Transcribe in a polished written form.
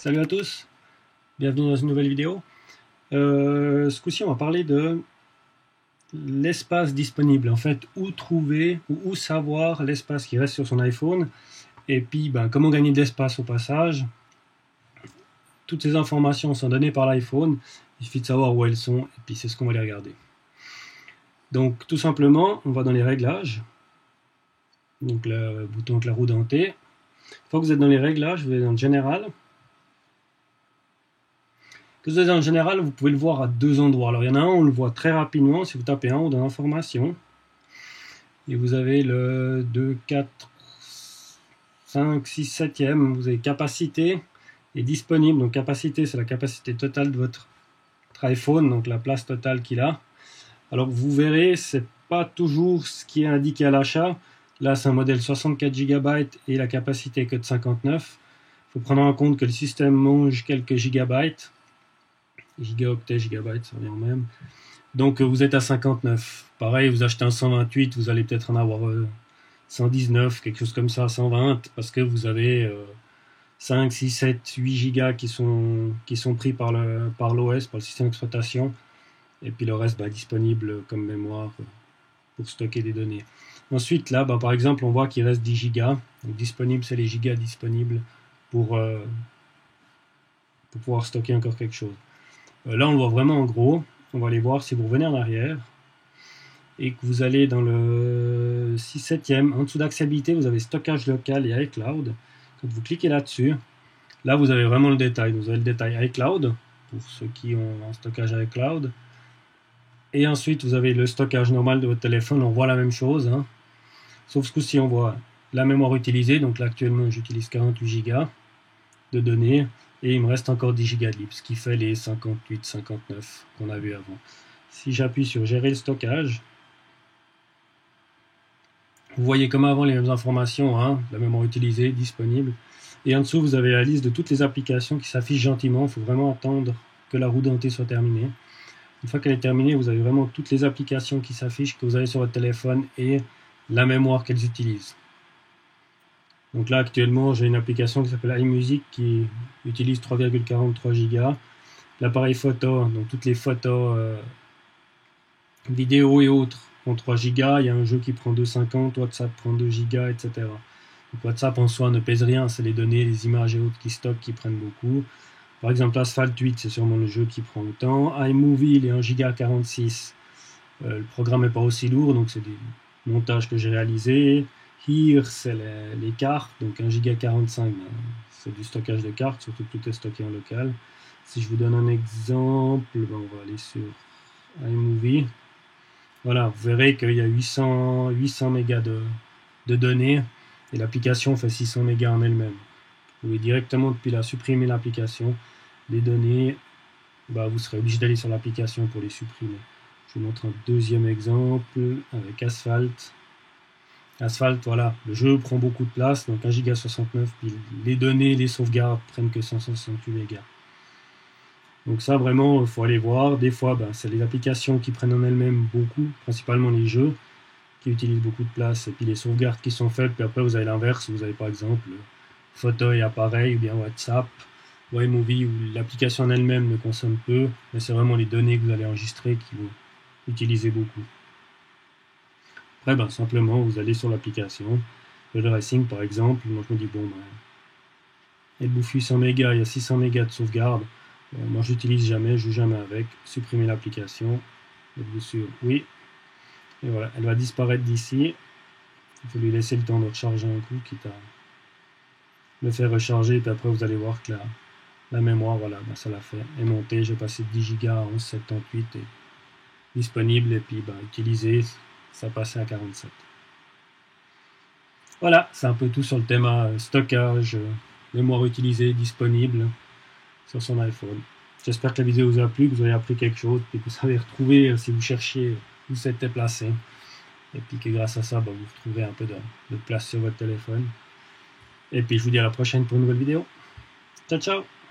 Salut à tous, bienvenue dans une nouvelle vidéo. Ce coup-ci on va parler de l'espace disponible, en fait où trouver ou où savoir l'espace qui reste sur son iPhone et puis comment gagner de l'espace au passage. Toutes ces informations sont données par l'iPhone, il suffit de savoir où elles sont et puis c'est ce qu'on va aller regarder. Donc tout simplement on va dans les réglages, donc le bouton avec la roue dentée. Une fois que vous êtes dans les réglages, vous allez dans le général. Que vous êtes dans le général, vous pouvez le voir à deux endroits. Alors il y en a un, on le voit très rapidement si vous tapez en haut dans l'information. Et vous avez le 2, 4, 5, 6, 7e. Vous avez capacité et disponible. Donc capacité, c'est la capacité totale de votre iPhone, donc la place totale qu'il a. Alors vous verrez, c'est pas toujours ce qui est indiqué à l'achat. Là c'est un modèle 64 Go et la capacité est que de 59. Il faut prendre en compte que le système mange quelques gigabytes. Gigaoctets, gigabytes, ça revient au même. Donc vous êtes à 59. Pareil, vous achetez un 128, vous allez peut-être en avoir 119, quelque chose comme ça, 120, parce que vous avez 5, 6, 7, 8 gigas qui sont pris par l'OS, par le système d'exploitation, et puis le reste disponible comme mémoire pour stocker des données. Ensuite, là, par exemple, on voit qu'il reste 10 gigas. Donc disponible, c'est les gigas disponibles pour pouvoir stocker encore quelque chose. Là, on le voit vraiment en gros. On va aller voir si vous revenez en arrière et que vous allez dans le 6/7e. En dessous d'accessibilité, vous avez stockage local et iCloud. Quand vous cliquez là-dessus, là, vous avez vraiment le détail. Vous avez le détail iCloud pour ceux qui ont un stockage iCloud. Et ensuite, vous avez le stockage normal de votre téléphone. On voit la même chose, hein. Sauf ce coup-ci, on voit la mémoire utilisée. Donc là, actuellement, j'utilise 48 Go de données. Et il me reste encore 10 Go de libre, ce qui fait les 58, 59 qu'on a vu avant. Si j'appuie sur gérer le stockage, vous voyez comme avant les mêmes informations, hein, la mémoire utilisée, disponible. Et en dessous, vous avez la liste de toutes les applications qui s'affichent gentiment. Il faut vraiment attendre que la roue dentée soit terminée. Une fois qu'elle est terminée, vous avez vraiment toutes les applications qui s'affichent, que vous avez sur votre téléphone et la mémoire qu'elles utilisent. Donc là, actuellement, j'ai une application qui s'appelle iMusic qui utilise 3,43 Go. L'appareil photo, donc toutes les photos, vidéos et autres ont 3 Go. Il y a un jeu qui prend 2,50, WhatsApp prend 2 Go, etc. Donc WhatsApp en soi ne pèse rien, c'est les données, les images et autres qui stockent qui prennent beaucoup. Par exemple, Asphalt 8, c'est sûrement le jeu qui prend autant. iMovie, il est 1,46 Go. Le programme n'est pas aussi lourd, donc c'est des montages que j'ai réalisés. Here, c'est les cartes, donc 1,45 Go, c'est du stockage de cartes, surtout que tout est stocké en local. Si je vous donne un exemple, on va aller sur iMovie. Voilà, vous verrez qu'il y a 800 mégas de données, et l'application fait 600 mégas en elle-même. Vous pouvez directement depuis là supprimer l'application. Les données, vous serez obligé d'aller sur l'application pour les supprimer. Je vous montre un deuxième exemple avec Asphalt. Asphalt, voilà, le jeu prend beaucoup de place, donc 1,69 Go, puis les données, les sauvegardes prennent que 568 mégas. Donc ça, vraiment, il faut aller voir. Des fois, c'est les applications qui prennent en elles-mêmes beaucoup, principalement les jeux, qui utilisent beaucoup de place, et puis les sauvegardes qui sont faites, puis après vous avez l'inverse, vous avez par exemple photo et appareil, ou bien WhatsApp, ou iMovie, où l'application en elle-même ne consomme peu, mais c'est vraiment les données que vous allez enregistrer qui vont utiliser beaucoup. Après, simplement, vous allez sur l'application. Le Racing, par exemple, moi je me dis, elle bouffe 800 mégas, il y a 600 mégas de sauvegarde. Moi, je n'utilise jamais, je joue jamais avec. Supprimer l'application. Êtes-vous sûr? Oui. Et voilà, elle va disparaître d'ici. Il faut lui laisser le temps de recharger un coup, quitte à le faire recharger. Et puis après, vous allez voir que la mémoire, voilà, ça l'a fait. Est montée. J'ai passé de 10 Go à 11,78 et disponible. Et puis, utilisé. Ça passait à 47. Voilà, c'est un peu tout sur le thème stockage, mémoire utilisée, disponible sur son iPhone. J'espère que la vidéo vous a plu, que vous avez appris quelque chose, et que vous savez retrouver, si vous cherchiez où c'était placé. Et puis que grâce à ça, vous retrouvez un peu de place sur votre téléphone. Et puis je vous dis à la prochaine pour une nouvelle vidéo. Ciao, ciao!